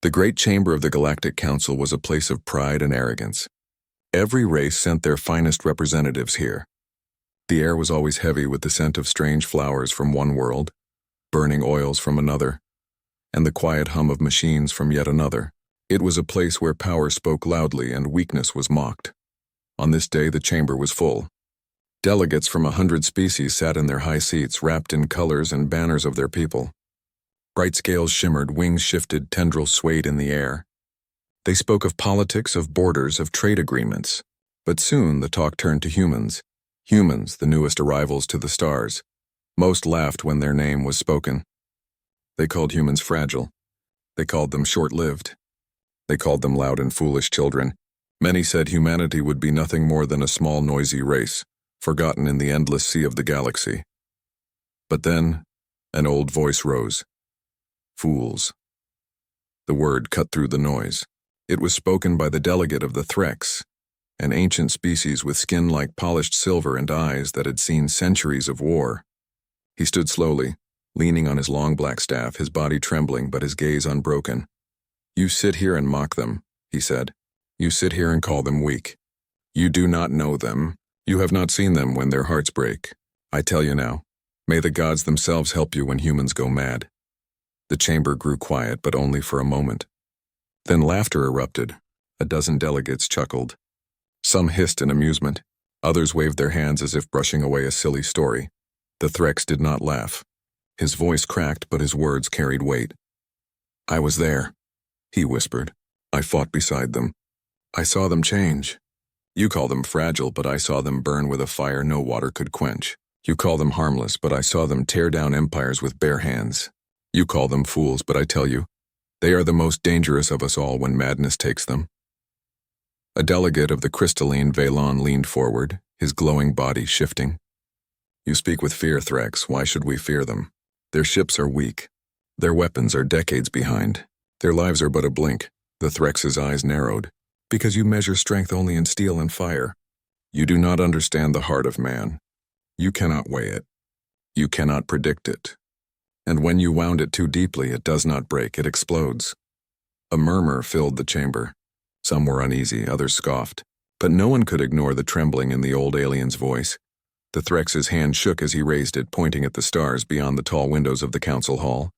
The great chamber of the Galactic Council was a place of pride and arrogance. Every race sent their finest representatives here. The air was always heavy with the scent of strange flowers from one world, burning oils from another, and the quiet hum of machines from yet another. It was a place where power spoke loudly and weakness was mocked. On this day, the chamber was full. Delegates from 100 species sat in their high seats, wrapped in colors and banners of their people. Bright scales shimmered, wings shifted, tendrils swayed in the air. They spoke of politics, of borders, of trade agreements. But soon the talk turned to humans. Humans, the newest arrivals to the stars. Most laughed when their name was spoken. They called humans fragile. They called them short-lived. They called them loud and foolish children. Many said humanity would be nothing more than a small, noisy race, forgotten in the endless sea of the galaxy. But then, an old voice rose. Fools. The word cut through the noise. It was spoken by the delegate of the Threx, an ancient species with skin like polished silver and eyes that had seen centuries of war. He stood slowly, leaning on his long black staff, his body trembling but his gaze unbroken. "You sit here and mock them," he said. "You sit here and call them weak. You do not know them. You have not seen them when their hearts break. I tell you now, may the gods themselves help you when humans go mad." The chamber grew quiet, but only for a moment. Then laughter erupted. A dozen delegates chuckled. Some hissed in amusement. Others waved their hands as if brushing away a silly story. The Threx did not laugh. His voice cracked, but his words carried weight. "I was there," he whispered. "I fought beside them. I saw them change. You call them fragile, but I saw them burn with a fire no water could quench. You call them harmless, but I saw them tear down empires with bare hands. You call them fools, but I tell you, they are the most dangerous of us all when madness takes them." A delegate of the crystalline Valon leaned forward, his glowing body shifting. "You speak with fear, Threx. Why should we fear them? Their ships are weak. Their weapons are decades behind. Their lives are but a blink." The Threx's eyes narrowed. "Because you measure strength only in steel and fire. You do not understand the heart of man. You cannot weigh it. You cannot predict it. And when you wound it too deeply, it does not break, it explodes." A murmur filled the chamber. Some were uneasy, others scoffed. But no one could ignore the trembling in the old alien's voice. The Threx's hand shook as he raised it, pointing at the stars beyond the tall windows of the council hall.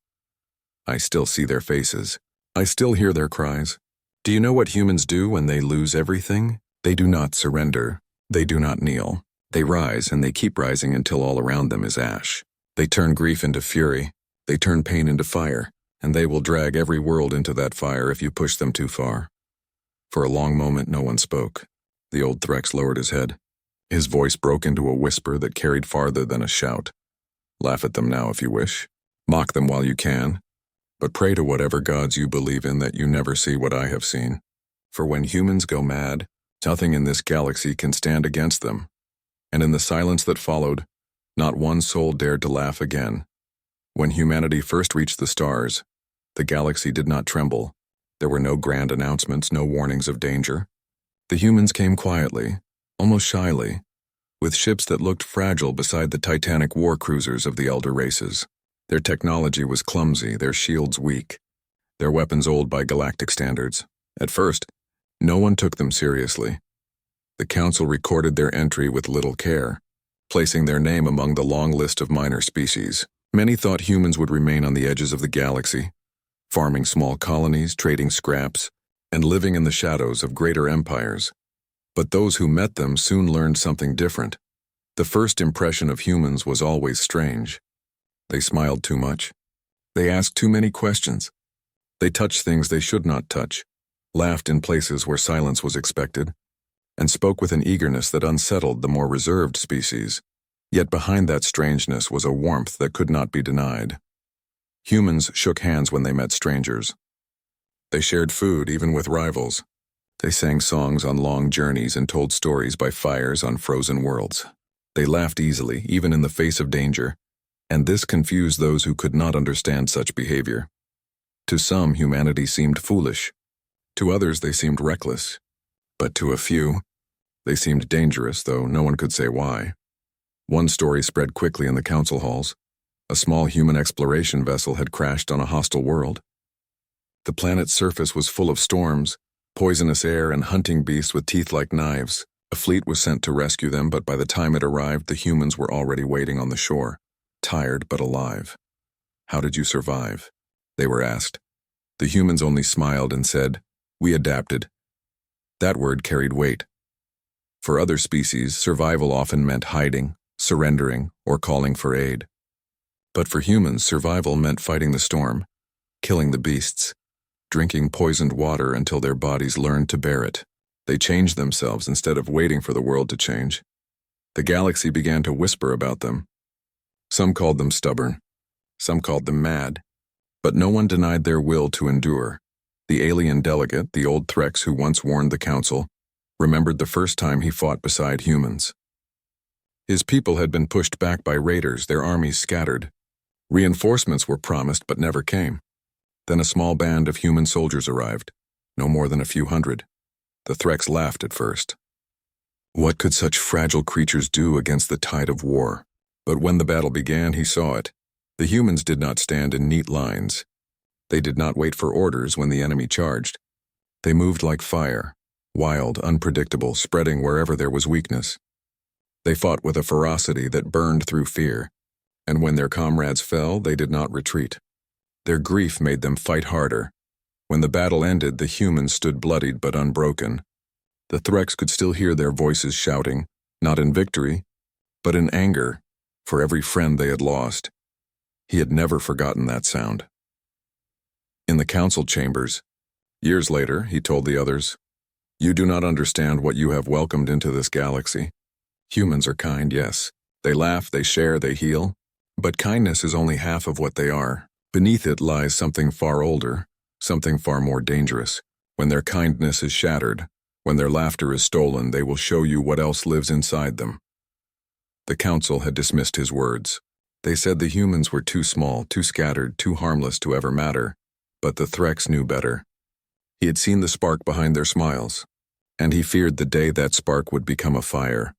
"I still see their faces. I still hear their cries. Do you know what humans do when they lose everything? They do not surrender. They do not kneel. They rise, and they keep rising until all around them is ash. They turn grief into fury. They turn pain into fire, and they will drag every world into that fire if you push them too far." For a long moment, no one spoke. The old Threx lowered his head. His voice broke into a whisper that carried farther than a shout. "Laugh at them now if you wish. Mock them while you can. But pray to whatever gods you believe in that you never see what I have seen. For when humans go mad, nothing in this galaxy can stand against them." And in the silence that followed, not one soul dared to laugh again. When humanity first reached the stars, the galaxy did not tremble. There were no grand announcements, no warnings of danger. The humans came quietly, almost shyly, with ships that looked fragile beside the titanic war cruisers of the elder races. Their technology was clumsy, their shields weak, their weapons old by galactic standards. At first, no one took them seriously. The council recorded their entry with little care, placing their name among the long list of minor species. Many thought humans would remain on the edges of the galaxy, farming small colonies, trading scraps, and living in the shadows of greater empires. But those who met them soon learned something different. The first impression of humans was always strange. They smiled too much. They asked too many questions. They touched things they should not touch, laughed in places where silence was expected, and spoke with an eagerness that unsettled the more reserved species. Yet behind that strangeness was a warmth that could not be denied. Humans shook hands when they met strangers. They shared food even with rivals. They sang songs on long journeys and told stories by fires on frozen worlds. They laughed easily, even in the face of danger, and this confused those who could not understand such behavior. To some, humanity seemed foolish. To others, they seemed reckless. But to a few, they seemed dangerous, though no one could say why. One story spread quickly in the council halls. A small human exploration vessel had crashed on a hostile world. The planet's surface was full of storms, poisonous air, and hunting beasts with teeth like knives. A fleet was sent to rescue them, but by the time it arrived, the humans were already waiting on the shore, tired but alive. "How did you survive?" they were asked. The humans only smiled and said, "We adapted." That word carried weight. For other species, survival often meant hiding, surrendering, or calling for aid. But for humans, survival meant fighting the storm, killing the beasts, drinking poisoned water until their bodies learned to bear it. They changed themselves instead of waiting for the world to change. The galaxy began to whisper about them. Some called them stubborn. Some called them mad. But no one denied their will to endure. The alien delegate, the old Threx who once warned the council, remembered the first time he fought beside humans. His people had been pushed back by raiders, their armies scattered. Reinforcements were promised but never came. Then a small band of human soldiers arrived, no more than a few hundred. The Threx laughed at first. What could such fragile creatures do against the tide of war? But when the battle began, he saw it. The humans did not stand in neat lines. They did not wait for orders when the enemy charged. They moved like fire, wild, unpredictable, spreading wherever there was weakness. They fought with a ferocity that burned through fear, and when their comrades fell, they did not retreat. Their grief made them fight harder. When the battle ended, the humans stood bloodied but unbroken. The Threx could still hear their voices shouting, not in victory, but in anger, for every friend they had lost. He had never forgotten that sound. In the council chambers, years later, he told the others, "You do not understand what you have welcomed into this galaxy. Humans are kind, yes. They laugh, they share, they heal. But kindness is only half of what they are. Beneath it lies something far older, something far more dangerous. When their kindness is shattered, when their laughter is stolen, they will show you what else lives inside them." The council had dismissed his words. They said the humans were too small, too scattered, too harmless to ever matter. But the Threx knew better. He had seen the spark behind their smiles, and he feared the day that spark would become a fire.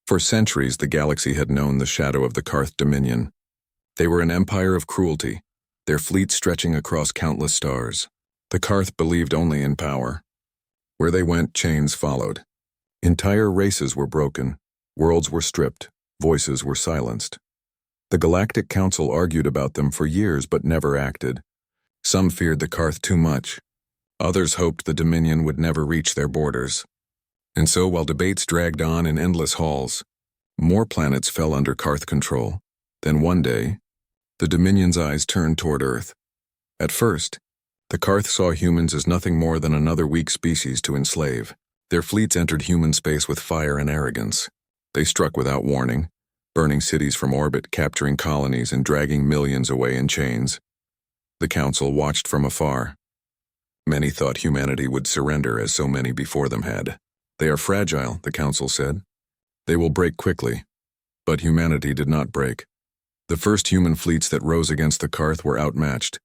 For centuries, the galaxy had known the shadow of the Karth Dominion. They were an empire of cruelty, their fleet stretching across countless stars. The Karth believed only in power. Where they went, chains followed. Entire races were broken, worlds were stripped, voices were silenced. The Galactic Council argued about them for years but never acted. Some feared the Karth too much. Others hoped the Dominion would never reach their borders. And so, while debates dragged on in endless halls, more planets fell under Karth control. Then one day, the Dominion's eyes turned toward Earth. At first, the Karth saw humans as nothing more than another weak species to enslave. Their fleets entered human space with fire and arrogance. They struck without warning, burning cities from orbit, capturing colonies, and dragging millions away in chains. The Council watched from afar. Many thought humanity would surrender, as so many before them had. "They are fragile," the Council said. "They will break quickly." But humanity did not break. The first human fleets that rose against the Karth were outmatched.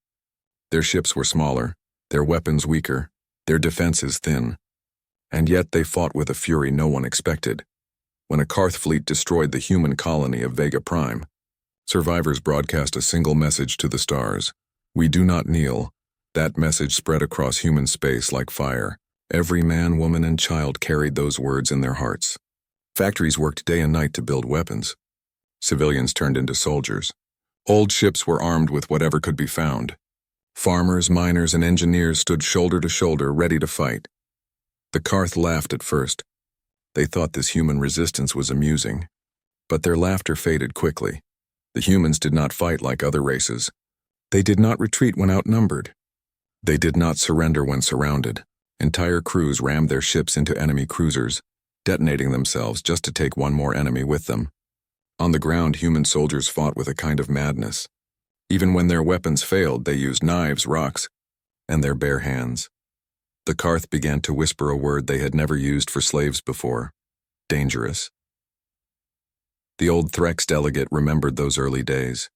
Their ships were smaller, their weapons weaker, their defenses thin. And yet they fought with a fury no one expected. When a Karth fleet destroyed the human colony of Vega Prime, survivors broadcast a single message to the stars: "We do not kneel." That message spread across human space like fire. Every man, woman, and child carried those words in their hearts. Factories worked day and night to build weapons. Civilians turned into soldiers. Old ships were armed with whatever could be found. Farmers, miners, and engineers stood shoulder to shoulder, ready to fight. The Karth laughed at first. They thought this human resistance was amusing. But their laughter faded quickly. The humans did not fight like other races. They did not retreat when outnumbered. They did not surrender when surrounded. Entire crews rammed their ships into enemy cruisers, detonating themselves just to take one more enemy with them. On the ground, human soldiers fought with a kind of madness. Even when their weapons failed, they used knives, rocks, and their bare hands. The Karth began to whisper a word they had never used for slaves before: dangerous. The old Threx delegate remembered those early days.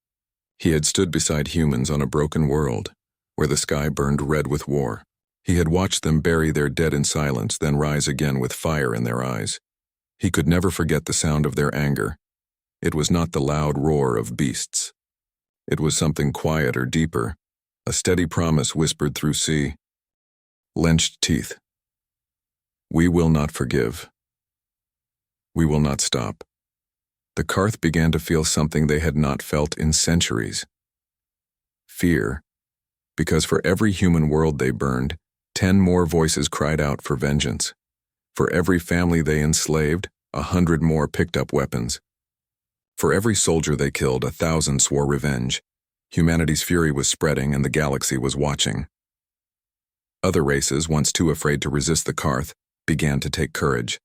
He had stood beside humans on a broken world, where the sky burned red with war. He had watched them bury their dead in silence, then rise again with fire in their eyes. He could never forget the sound of their anger. It was not the loud roar of beasts. It was something quieter, deeper, A steady promise whispered through clenched teeth. We will not forgive. We will not stop. The Karth began to feel something they had not felt in centuries. Fear, because for every human world they burned, 10 more voices cried out for vengeance. For every family they enslaved, 100 more picked up weapons. For every soldier they killed, 1,000 swore revenge. Humanity's fury was spreading and the galaxy was watching. Other races, once too afraid to resist the Karth, began to take courage.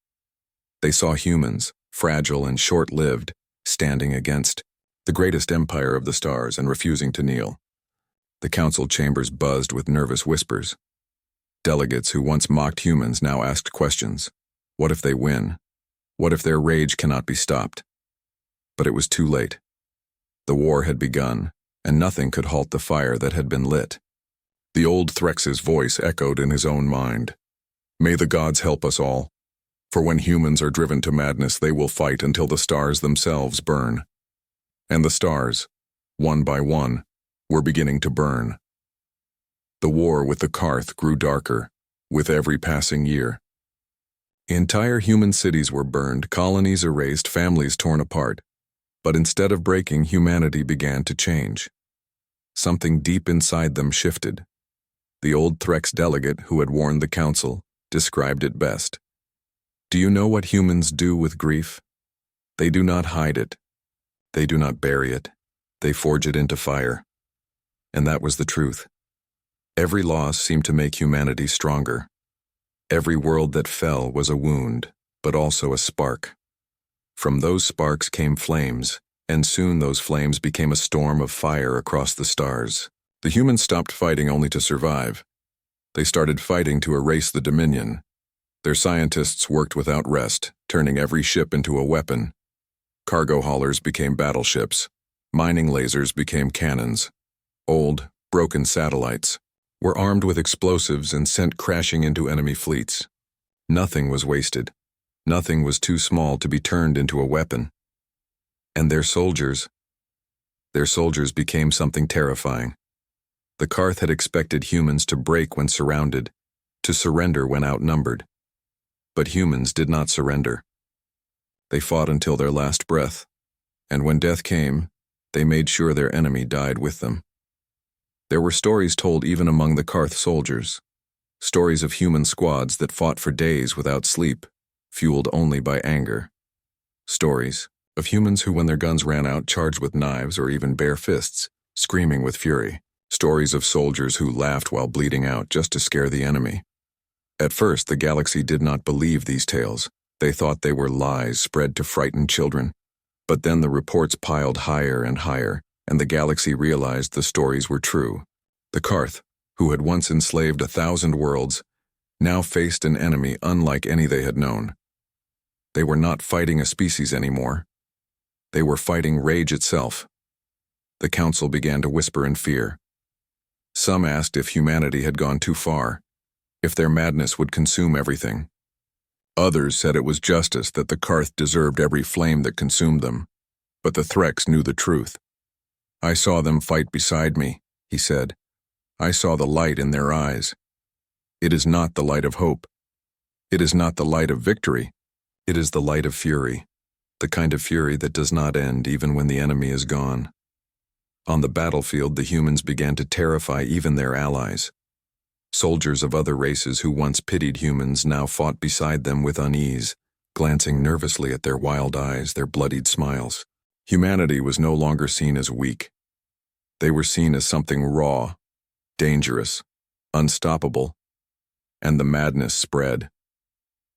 They saw humans, fragile and short-lived, standing against the greatest empire of the stars and refusing to kneel. The council chambers buzzed with nervous whispers. Delegates who once mocked humans now asked questions. What if they win? What if their rage cannot be stopped? But it was too late. The war had begun, and nothing could halt the fire that had been lit. The old Threx's voice echoed in his own mind. May the gods help us all. For when humans are driven to madness, they will fight until the stars themselves burn. And the stars, one by one, were beginning to burn. The war with the Karth grew darker, with every passing year. Entire human cities were burned, colonies erased, families torn apart. But instead of breaking, humanity began to change. Something deep inside them shifted. The old Threx delegate who had warned the council described it best. Do you know what humans do with grief? They do not hide it. They do not bury it. They forge it into fire. And that was the truth. Every loss seemed to make humanity stronger. Every world that fell was a wound, but also a spark. From those sparks came flames, and soon those flames became a storm of fire across the stars. The humans stopped fighting only to survive. They started fighting to erase the Dominion. Their scientists worked without rest, turning every ship into a weapon. Cargo haulers became battleships. Mining lasers became cannons. Old, broken satellites were armed with explosives and sent crashing into enemy fleets. Nothing was wasted. Nothing was too small to be turned into a weapon. And their soldiers became something terrifying. The Karth had expected humans to break when surrounded, to surrender when outnumbered. But humans did not surrender. They fought until their last breath, and when death came, they made sure their enemy died with them. There were stories told even among the Karth soldiers, stories of human squads that fought for days without sleep, fueled only by anger. Stories of humans who, when their guns ran out, charged with knives or even bare fists, screaming with fury. Stories of soldiers who laughed while bleeding out just to scare the enemy. At first, the galaxy did not believe these tales. They thought they were lies spread to frighten children. But then the reports piled higher and higher, and the galaxy realized the stories were true. The Karth, who had once enslaved 1,000 worlds, now faced an enemy unlike any they had known. They were not fighting a species anymore. They were fighting rage itself. The council began to whisper in fear. Some asked if humanity had gone too far, if their madness would consume everything. Others said it was justice that the Karth deserved every flame that consumed them. But the Threx knew the truth. I saw them fight beside me, he said. I saw the light in their eyes. It is not the light of hope. It is not the light of victory. It is the light of fury, the kind of fury that does not end even when the enemy is gone. On the battlefield, the humans began to terrify even their allies. Soldiers of other races who once pitied humans now fought beside them with unease, glancing nervously at their wild eyes, their bloodied smiles. Humanity was no longer seen as weak. They were seen as something raw, dangerous, unstoppable, and the madness spread.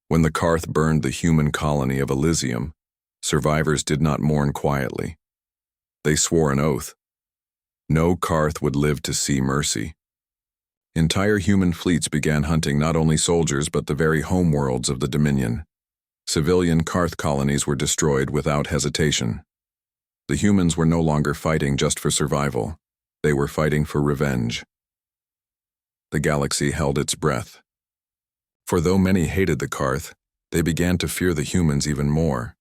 When the Karth burned the human colony of Elysium, survivors did not mourn quietly. They swore an oath. No Karth would live to see mercy. Entire human fleets began hunting not only soldiers but the very homeworlds of the Dominion. Civilian Karth colonies were destroyed without hesitation. The humans were no longer fighting just for survival. They were fighting for revenge. The galaxy held its breath. For though many hated the Karth, they began to fear the humans even more.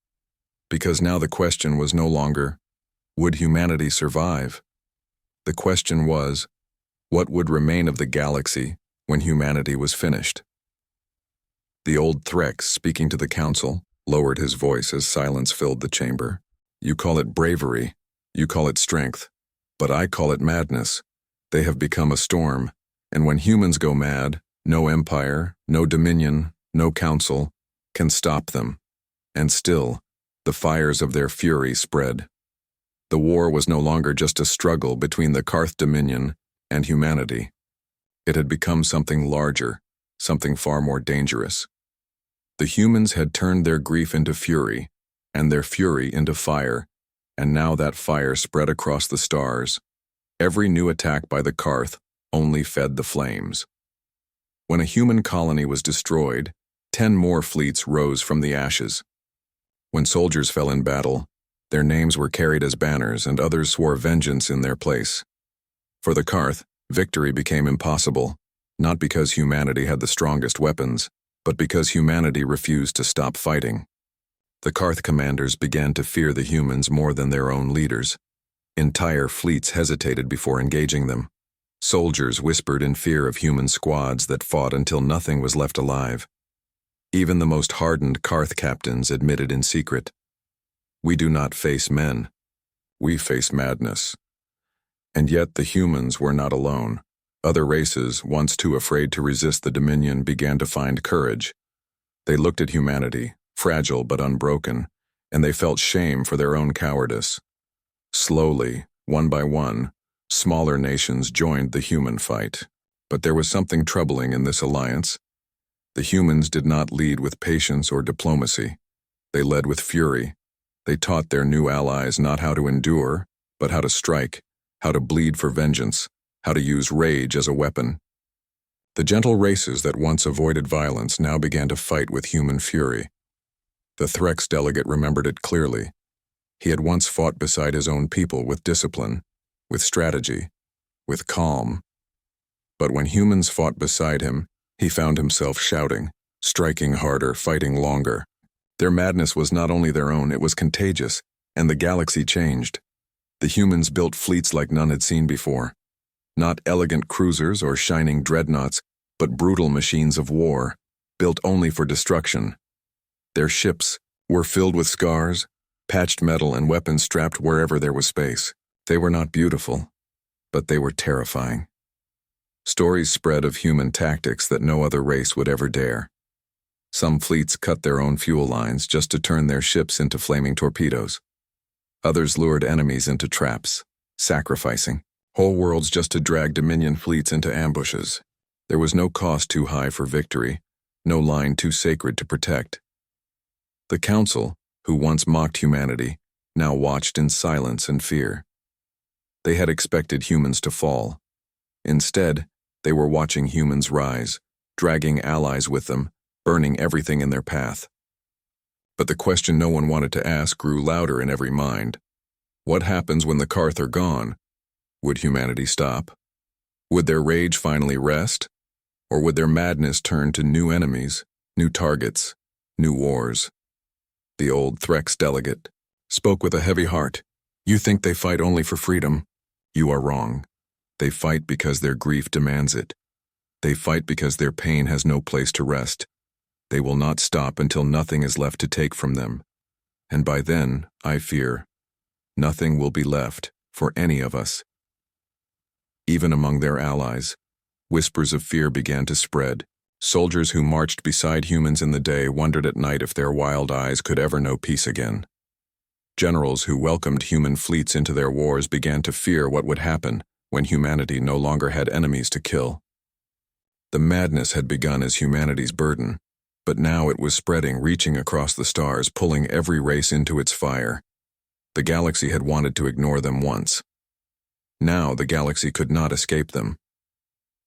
Because now the question was no longer, would humanity survive? The question was, What would remain of the galaxy when humanity was finished? The old Threx, speaking to the council, lowered his voice as silence filled the chamber. You call it bravery, you call it strength, but I call it madness. They have become a storm, and when humans go mad, no empire, no dominion, no council can stop them. And still, the fires of their fury spread. The war was no longer just a struggle between the Karth Dominion and humanity. It had become something larger, something far more dangerous. The humans had turned their grief into fury, and their fury into fire, and now that fire spread across the stars. Every new attack by the Karth only fed the flames. When a human colony was destroyed, 10 more fleets rose from the ashes. When soldiers fell in battle, their names were carried as banners and others swore vengeance in their place. For the Karth, victory became impossible, not because humanity had the strongest weapons, but because humanity refused to stop fighting. The Karth commanders began to fear the humans more than their own leaders. Entire fleets hesitated before engaging them. Soldiers whispered in fear of human squads that fought until nothing was left alive. Even the most hardened Karth captains admitted in secret, "We do not face men. We face madness." And yet the humans were not alone. Other races, once too afraid to resist the Dominion, began to find courage. They looked at humanity, fragile but unbroken, and they felt shame for their own cowardice. Slowly, one by one, smaller nations joined the human fight. But there was something troubling in this alliance. The humans did not lead with patience or diplomacy. They led with fury. They taught their new allies not how to endure, but how to strike, how to bleed for vengeance, how to use rage as a weapon. The gentle races that once avoided violence now began to fight with human fury. The Threx delegate remembered it clearly. He had once fought beside his own people with discipline, with strategy, with calm. But when humans fought beside him, he found himself shouting, striking harder, fighting longer. Their madness was not only their own, it was contagious, and the galaxy changed. The humans built fleets like none had seen before. Not elegant cruisers or shining dreadnoughts, but brutal machines of war, built only for destruction. Their ships were filled with scars, patched metal, and weapons strapped wherever there was space. They were not beautiful, but they were terrifying. Stories spread of human tactics that no other race would ever dare. Some fleets cut their own fuel lines just to turn their ships into flaming torpedoes. Others lured enemies into traps, sacrificing whole worlds just to drag Dominion fleets into ambushes. There was no cost too high for victory, no line too sacred to protect. The Council, who once mocked humanity, now watched in silence and fear. They had expected humans to fall. Instead, they were watching humans rise, dragging allies with them, burning everything in their path. But the question no one wanted to ask grew louder in every mind. What happens when the Karth are gone? Would humanity stop? Would their rage finally rest? Or would their madness turn to new enemies, new targets, new wars? The old Threx delegate spoke with a heavy heart. You think they fight only for freedom? You are wrong. They fight because their grief demands it. They fight because their pain has no place to rest. They will not stop until nothing is left to take from them. And by then, I fear, nothing will be left for any of us. Even among their allies, whispers of fear began to spread. Soldiers who marched beside humans in the day wondered at night if their wild eyes could ever know peace again. Generals who welcomed human fleets into their wars began to fear what would happen when humanity no longer had enemies to kill. The madness had begun as humanity's burden, but now it was spreading, reaching across the stars, pulling every race into its fire. The galaxy had wanted to ignore them once. Now the galaxy could not escape them.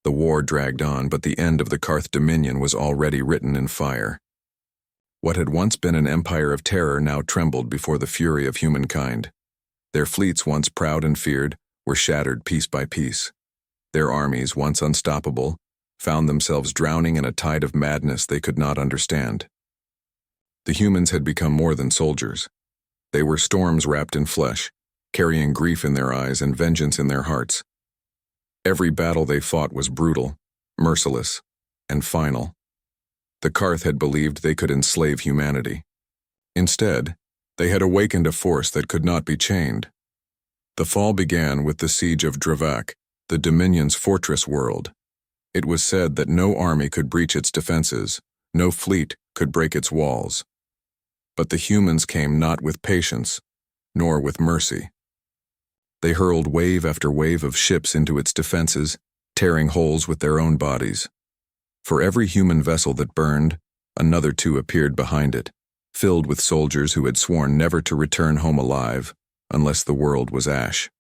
The war dragged on, but the end of the Karth Dominion was already written in fire. What had once been an empire of terror now trembled before the fury of humankind. Their fleets, once proud and feared, were shattered piece by piece. Their armies, once unstoppable, found themselves drowning in a tide of madness they could not understand. The humans had become more than soldiers. They were storms wrapped in flesh, carrying grief in their eyes and vengeance in their hearts. Every battle they fought was brutal, merciless, and final. The Karth had believed they could enslave humanity. Instead, they had awakened a force that could not be chained. The fall began with the siege of Dravak, the Dominion's fortress world. It was said that no army could breach its defenses, no fleet could break its walls. But the humans came not with patience, nor with mercy. They hurled wave after wave of ships into its defenses, tearing holes with their own bodies. For every human vessel that burned, another two appeared behind it, filled with soldiers who had sworn never to return home alive unless the world was ash.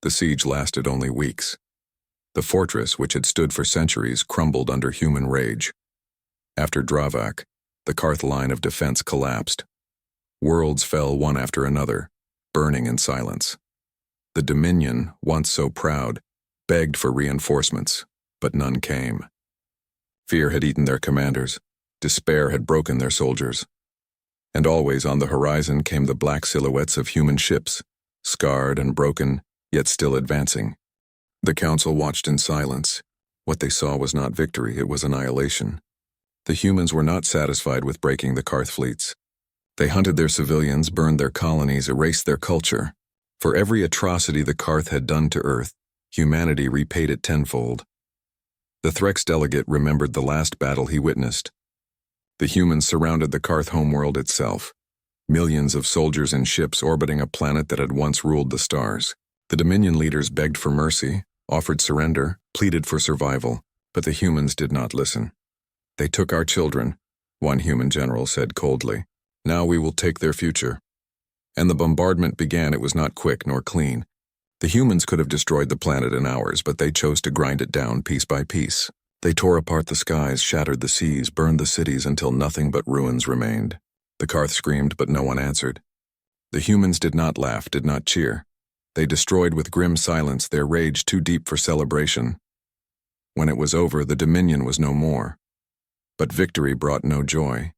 The siege lasted only weeks. The fortress, which had stood for centuries, crumbled under human rage. After Dravak, the Karth line of defense collapsed. Worlds fell one after another, burning in silence. The Dominion, once so proud, begged for reinforcements, but none came. Fear had eaten their commanders, despair had broken their soldiers. And always on the horizon came the black silhouettes of human ships, scarred and broken, yet still advancing. The council watched in silence. What they saw was not victory, it was annihilation. The humans were not satisfied with breaking the Karth fleets. They hunted their civilians, burned their colonies, erased their culture. For every atrocity the Karth had done to Earth, humanity repaid it tenfold. The Threx delegate remembered the last battle he witnessed. The humans surrounded the Karth homeworld itself, millions of soldiers and ships orbiting a planet that had once ruled the stars. The Dominion leaders begged for mercy, offered surrender, pleaded for survival, but the humans did not listen. "They took our children," one human general said coldly. "Now we will take their future." And the bombardment began. It was not quick nor clean. The humans could have destroyed the planet in hours, but they chose to grind it down piece by piece. They tore apart the skies, shattered the seas, burned the cities until nothing but ruins remained. The Karth screamed, but no one answered. The humans did not laugh, did not cheer. They destroyed with grim silence, their rage too deep for celebration. When it was over, the Dominion was no more. But victory brought no joy.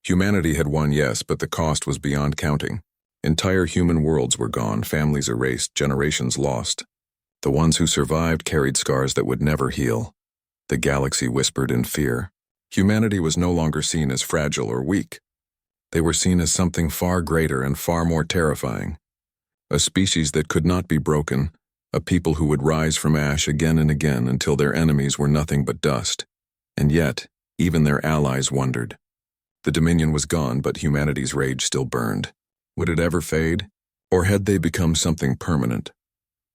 Humanity had won, yes, but the cost was beyond counting. Entire human worlds were gone, families erased, generations lost. The ones who survived carried scars that would never heal. The galaxy whispered in fear. Humanity was no longer seen as fragile or weak. They were seen as something far greater and far more terrifying. A species that could not be broken, a people who would rise from ash again and again until their enemies were nothing but dust. And yet, even their allies wondered. The Dominion was gone, but humanity's rage still burned. Would it ever fade? Or had they become something permanent?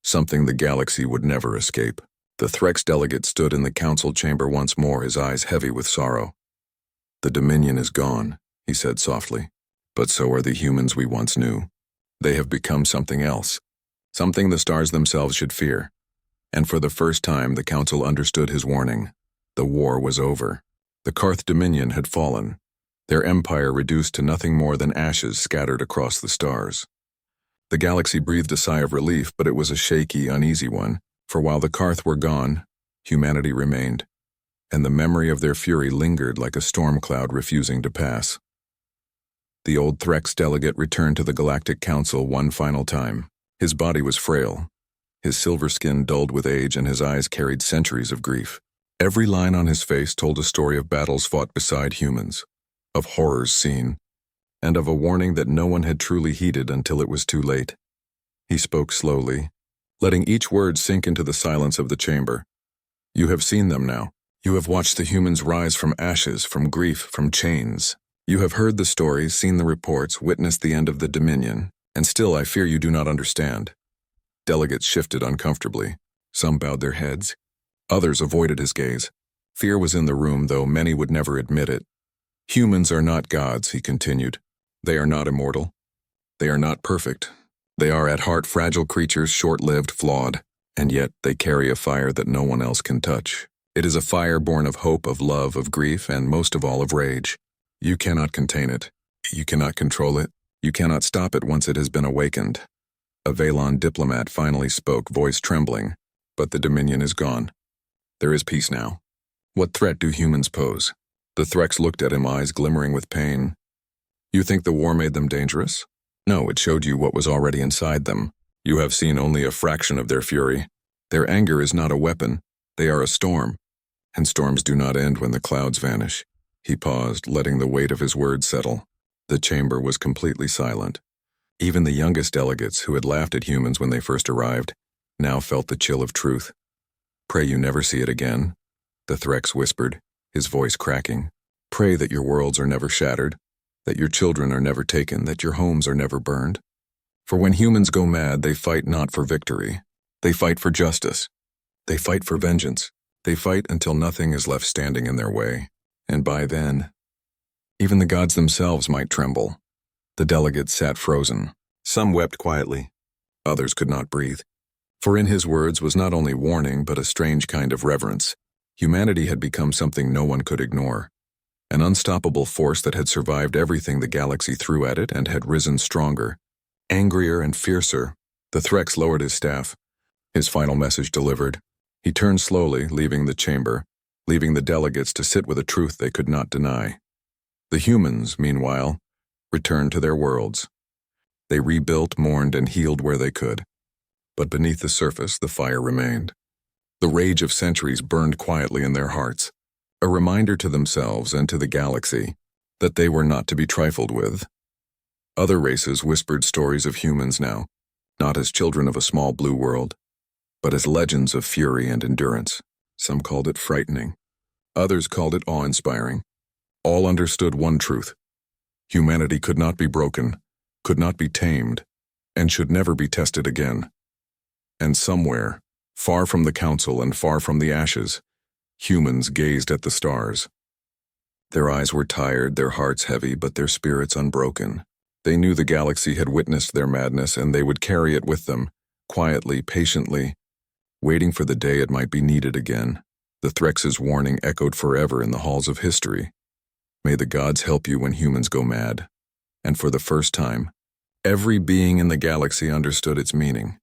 Something the galaxy would never escape. The Threx delegate stood in the council chamber once more, his eyes heavy with sorrow. "The Dominion is gone," he said softly. "But so are the humans we once knew. They have become something else. Something the stars themselves should fear." And for the first time, the council understood his warning. The war was over. The Karth Dominion had fallen. Their empire reduced to nothing more than ashes scattered across the stars. The galaxy breathed a sigh of relief, but it was a shaky, uneasy one, for while the Karth were gone, humanity remained, and the memory of their fury lingered like a storm cloud refusing to pass. The old Threx delegate returned to the Galactic Council one final time. His body was frail, his silver skin dulled with age, and his eyes carried centuries of grief. Every line on his face told a story of battles fought beside humans, of horrors seen, and of a warning that no one had truly heeded until it was too late. He spoke slowly, letting each word sink into the silence of the chamber. "You have seen them now. You have watched the humans rise from ashes, from grief, from chains. You have heard the stories, seen the reports, witnessed the end of the Dominion, and still I fear you do not understand." Delegates shifted uncomfortably. Some bowed their heads. Others avoided his gaze. Fear was in the room, though many would never admit it. "Humans are not gods," he continued. "They are not immortal. They are not perfect. They are at heart fragile creatures, short-lived, flawed, and yet they carry a fire that no one else can touch. It is a fire born of hope, of love, of grief, and most of all of rage. You cannot contain it. You cannot control it. You cannot stop it once it has been awakened." A Valon diplomat finally spoke, voice trembling. "But the Dominion is gone. There is peace now. What threat do humans pose?" The Threx looked at him, eyes glimmering with pain. "You think the war made them dangerous? No, it showed you what was already inside them. You have seen only a fraction of their fury. Their anger is not a weapon, they are a storm, and storms do not end when the clouds vanish. He paused, letting the weight of his words settle. The chamber was completely silent. Even the youngest delegates, who had laughed at humans when they first arrived, now felt the chill of truth. "Pray you never see it again," the Threx whispered, his voice cracking. "Pray that your worlds are never shattered, that your children are never taken, that your homes are never burned. For when humans go mad, they fight not for victory. They fight for justice. They fight for vengeance. They fight until nothing is left standing in their way. And by then, even the gods themselves might tremble." The delegates sat frozen. Some wept quietly. Others could not breathe. For in his words was not only warning, but a strange kind of reverence. Humanity had become something no one could ignore. An unstoppable force that had survived everything the galaxy threw at it and had risen stronger. Angrier and fiercer, the Threx lowered his staff. His final message delivered. He turned slowly, leaving the chamber, leaving the delegates to sit with a truth they could not deny. The humans, meanwhile, returned to their worlds. They rebuilt, mourned, and healed where they could. But beneath the surface, the fire remained. The rage of centuries burned quietly in their hearts, a reminder to themselves and to the galaxy that they were not to be trifled with. Other races whispered stories of humans now, not as children of a small blue world, but as legends of fury and endurance. Some called it frightening. Others called it awe-inspiring. All understood one truth. Humanity could not be broken, could not be tamed, and should never be tested again. And somewhere, far from the council and far from the ashes, humans gazed at the stars. Their eyes were tired, their hearts heavy, but their spirits unbroken. They knew the galaxy had witnessed their madness, and they would carry it with them, quietly, patiently, waiting for the day it might be needed again. The Threx's warning echoed forever in the halls of history. May the gods help you when humans go mad. And for the first time, every being in the galaxy understood its meaning.